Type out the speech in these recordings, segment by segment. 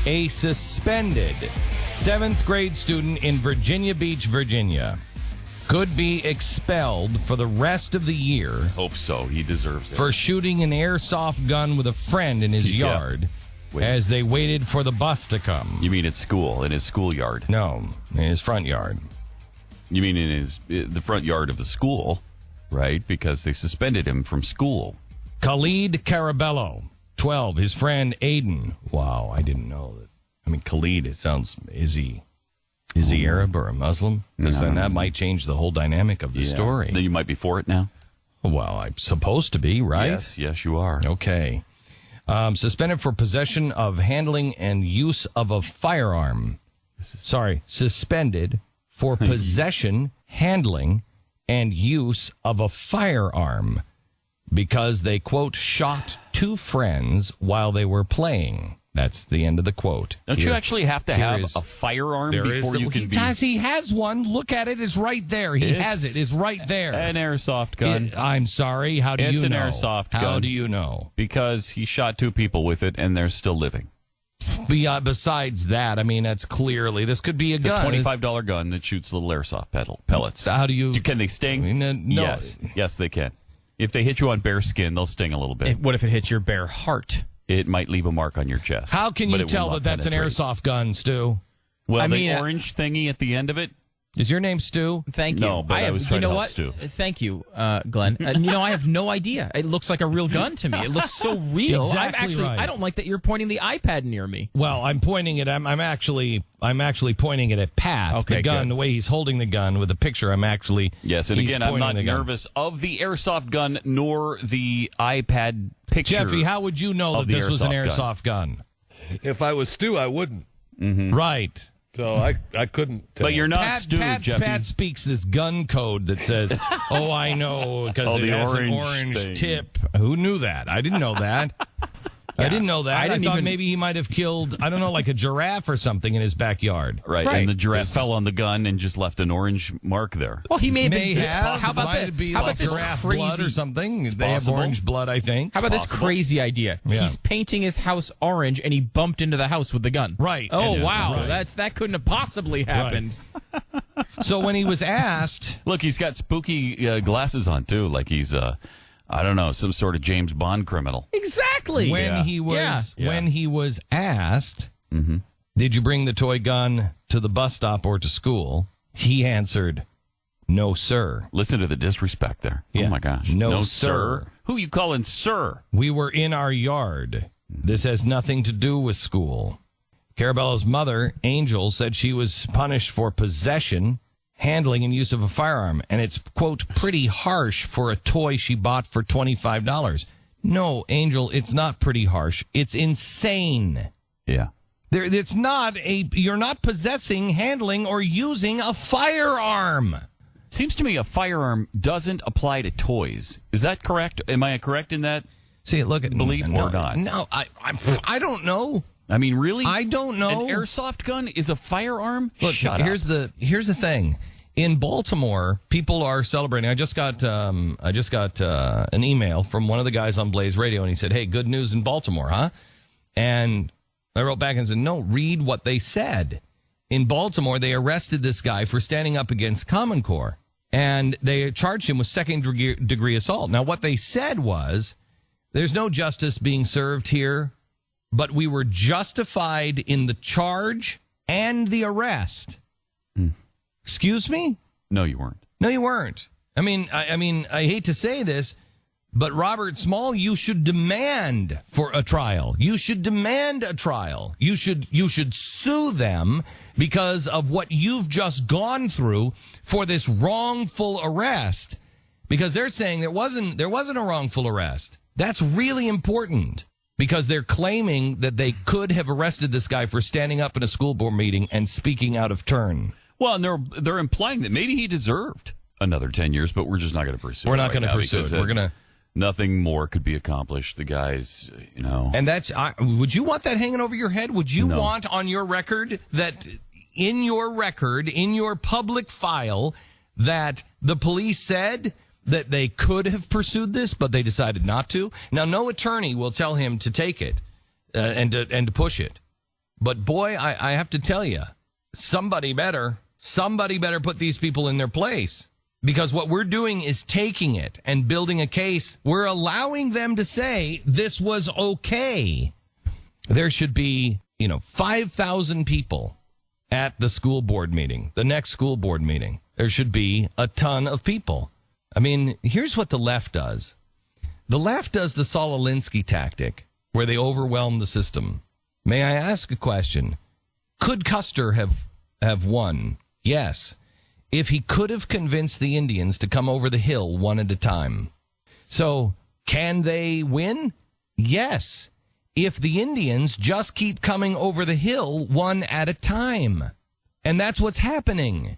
A suspended 7th grade student in Virginia Beach, Virginia, could be expelled for the rest of the year. Hope so. He deserves it. For shooting an airsoft gun with a friend in his yard as they waited for the bus to come. You mean at school, in his schoolyard? No, in his front yard. You mean in the front yard of the school, right? Because they suspended him from school. Khalid Carabello, 12. His friend Aiden. Wow, I didn't know that. I mean, Khalid, it sounds, is he Arab or a Muslim? Because then that might change the whole dynamic of the story. Then you might be for it now? Well, I'm supposed to be, right? Yes, you are. Okay. Suspended for possession of, handling, and use of a firearm. Suspended for possession, handling, and use of a firearm because they, quote, shot 2 friends while they were playing. That's the end of the quote. Don't you actually have to have a firearm before you can be... He has one. Look at it. It's right there. He has it. It's right there. An airsoft gun. I'm sorry. How do you know? It's an airsoft gun. How do you know? Because he shot 2 people with it, and they're still living. Besides that, I mean, that's clearly... This could be a gun. It's a $25 gun that shoots little airsoft pellets. How do you... Can they sting? I mean, no. Yes, they can. If they hit you on bare skin, they'll sting a little bit. What if it hits your bare heart? It might leave a mark on your chest. How can you tell that that's an airsoft gun, Stu? Well, the orange thingy at the end of it. Is your name Stu? Thank you. No, but I was trying to help Stu. Thank you, Glenn. I have no idea. It looks like a real gun to me. It looks so real. Exactly right. I don't like that you're pointing the iPad near me. Well, I'm pointing it. I'm actually pointing it at Pat. Okay, the gun, good. The way he's holding the gun with the picture. I'm actually. Yes, and again, I'm not nervous of the airsoft gun nor the iPad picture. Jeffy, how would you know that this was an airsoft gun? If I was Stu, I wouldn't. Mm-hmm. Right. So I couldn't tell. But you're not Stu, Jeffy. Pat speaks this gun code that says, oh, I know, because it has an orange tip. Who knew that? I didn't know that. I didn't know that. I thought maybe he might have killed, I don't know, like a giraffe or something in his backyard. Right. And the giraffe fell on the gun and just left an orange mark there. Well, he may have. How about that? How about this giraffe crazy blood or something? They have orange blood, I think. How about this crazy idea? Yeah. He's painting his house orange, and he bumped into the house with the gun. Right. Oh, wow. Right. That couldn't have possibly happened. Right. So when he was asked... Look, he's got spooky glasses on, too, like he's... I don't know, some sort of James Bond criminal. Exactly. When he was asked, did you bring the toy gun to the bus stop or to school? He answered, no, sir. Listen to the disrespect there. Yeah. Oh, my gosh. No, sir. Who you calling sir? We were in our yard. This has nothing to do with school. Carabello's mother, Angel, said she was punished for possession, handling, and use of a firearm, and it's, quote, pretty harsh for a toy she bought for $25. No, Angel, it's not pretty harsh. It's insane. Yeah. It's not you're not possessing, handling, or using a firearm. Seems to me a firearm doesn't apply to toys. Is that correct? Am I correct in that? See, look at belief or not? No, I don't know. I mean, really? I don't know. An airsoft gun is a firearm? Look, Shut here's up. Here's the thing. In Baltimore, people are celebrating. I just got an email from one of the guys on Blaze Radio, and he said, "Hey, good news in Baltimore, huh?" And I wrote back and said, "No, read what they said." In Baltimore, they arrested this guy for standing up against Common Core, and they charged him with second-degree assault. Now, what they said was, "There's no justice being served here, but we were justified in the charge and the arrest." Excuse me? No, you weren't. No, you weren't. I mean, I hate to say this, but Robert Small, you should demand for a trial. You should demand a trial. You should sue them because of what you've just gone through for this wrongful arrest. Because they're saying there wasn't a wrongful arrest. That's really important. Because they're claiming that they could have arrested this guy for standing up in a school board meeting and speaking out of turn. Well, and they're implying that maybe he deserved another 10 years, but we're just not going to pursue it. We're not going to pursue it. We're going to... Nothing more could be accomplished. The guy's, And that's... would you want that hanging over your head? Would you want on your record that in your public file, that the police said that they could have pursued this, but they decided not to? Now, no attorney will tell him to take it and to push it. But boy, I have to tell you, somebody better put these people in their place. Because what we're doing is taking it and building a case. We're allowing them to say this was okay. There should be, 5,000 people at the school board meeting, the next school board meeting. There should be a ton of people. I mean, here's what the left does. The left does the Saul Alinsky tactic, where they overwhelm the system. May I ask a question? Could Custer have won? Yes. If he could have convinced the Indians to come over the hill one at a time. So, can they win? Yes. If the Indians just keep coming over the hill one at a time. And that's what's happening.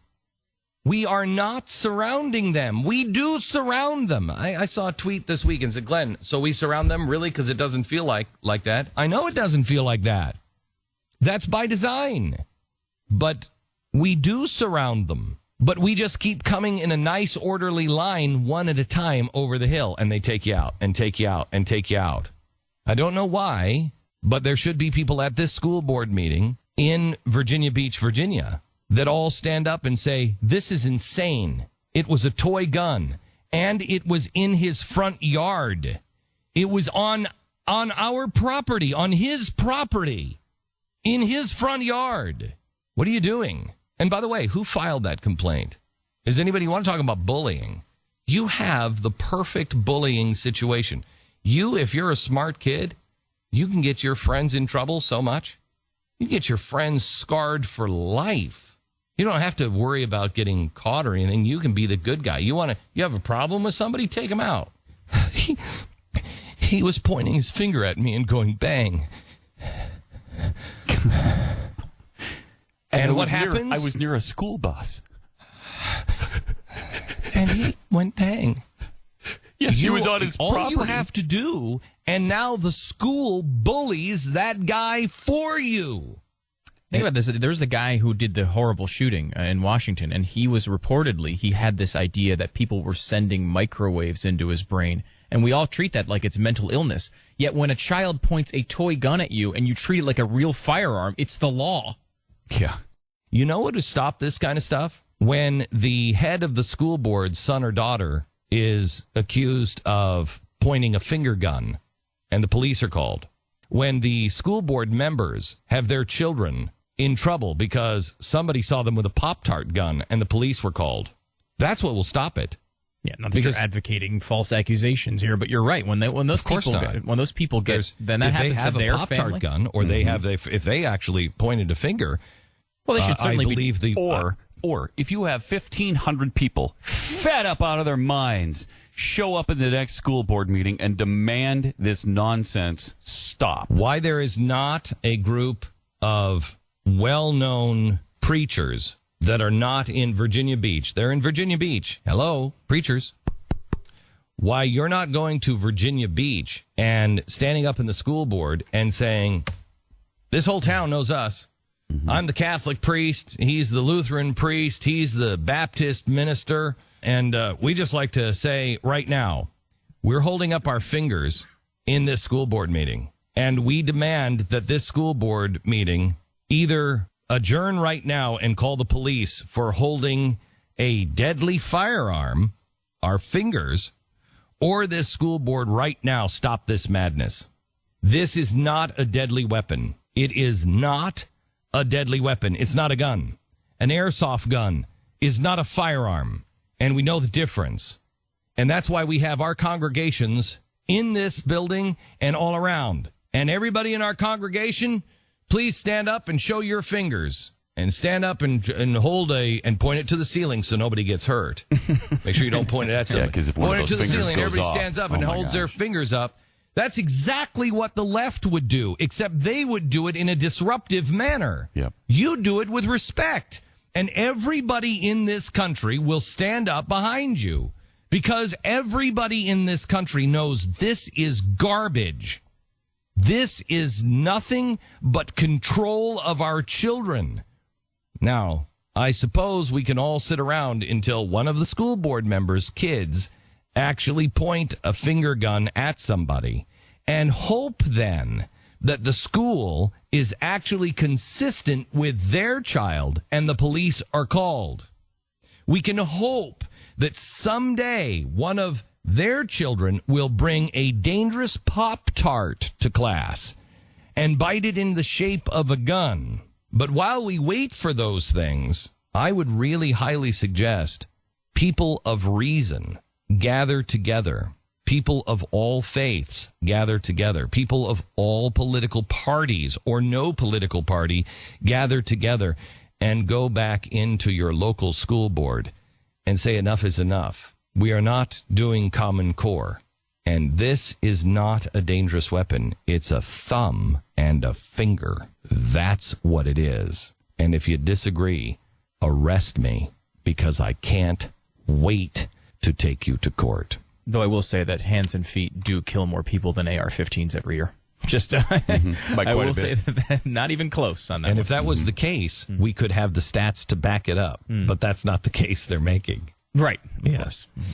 We are not surrounding them. We do surround them. I saw a tweet this week and said, Glenn, so we surround them really because it doesn't feel like that? I know it doesn't feel like that. That's by design. But we do surround them. But we just keep coming in a nice, orderly line one at a time over the hill, and they take you out and take you out and take you out. I don't know why, but there should be people at this school board meeting in Virginia Beach, Virginia, that all stand up and say, this is insane. It was a toy gun, and it was in his front yard. It was on our property, on his property, in his front yard. What are you doing? And by the way, who filed that complaint? Does anybody want to talk about bullying? You have the perfect bullying situation. If you're a smart kid, you can get your friends in trouble so much. You get your friends scarred for life. You don't have to worry about getting caught or anything. You can be the good guy. You have a problem with somebody? Take him out. He was pointing his finger at me and going, bang. And what happens? I was near a school bus. And he went bang. Yes, he was on his property. All you have to do, and now the school bullies that guy for you. Think about this. There's a guy who did the horrible shooting in Washington, and he had this idea that people were sending microwaves into his brain. And we all treat that like it's mental illness. Yet when a child points a toy gun at you and you treat it like a real firearm, it's the law. Yeah. You know what to stop this kind of stuff? When the head of the school board, son or daughter, is accused of pointing a finger gun and the police are called. When the school board members have their children in trouble because somebody saw them with a Pop-Tart gun and the police were called. That's what will stop it. Yeah, not that you're advocating false accusations here, but you're right. When those people get, then that happens to their family. If they have a Pop-Tart gun, or if they actually pointed a finger, well, they should certainly believe or if you have 1,500 people fed up out of their minds show up in the next school board meeting and demand this nonsense stop. Why there is not a group of well-known preachers that are not in Virginia Beach. They're in Virginia Beach. Hello, preachers. Why you're not going to Virginia Beach and standing up in the school board and saying, this whole town knows us. Mm-hmm. I'm the Catholic priest. He's the Lutheran priest. He's the Baptist minister. And we just like to say right now, we're holding up our fingers in this school board meeting. And we demand that this school board meeting either adjourn right now and call the police for holding a deadly firearm, our fingers, or this school board right now stop this madness. This is not a deadly weapon. It is not a deadly weapon. It's not a gun. An airsoft gun is not a firearm. And we know the difference. And that's why we have our congregations in this building and all around. And everybody in our congregation, please stand up and show your fingers. And stand up and hold and point it to the ceiling so nobody gets hurt. Make sure you don't point it at somebody. Yeah, because if one point of it those to the fingers ceiling, goes everybody off, stands up and holds their fingers up. That's exactly what the left would do, except they would do it in a disruptive manner. Yep. You do it with respect. And everybody in this country will stand up behind you because everybody in this country knows this is garbage. This is nothing but control of our children. Now, I suppose we can all sit around until one of the school board members' kids actually point a finger gun at somebody and hope then that the school is actually consistent with their child and the police are called. We can hope that someday one of their children will bring a dangerous Pop-Tart to class and bite it in the shape of a gun. But while we wait for those things, I would really highly suggest people of reason gather together. People of all faiths gather together. People of all political parties or no political party gather together and go back into your local school board and say enough is enough. We are not doing Common Core. And this is not a dangerous weapon. It's a thumb and a finger. That's what it is. And if you disagree, arrest me because I can't wait to take you to court. Though I will say that hands and feet do kill more people than AR-15s every year. Just, I will say that not even close on that. And if that was the case, we could have the stats to back it up. But that's not the case they're making. Right. Of Yes. course.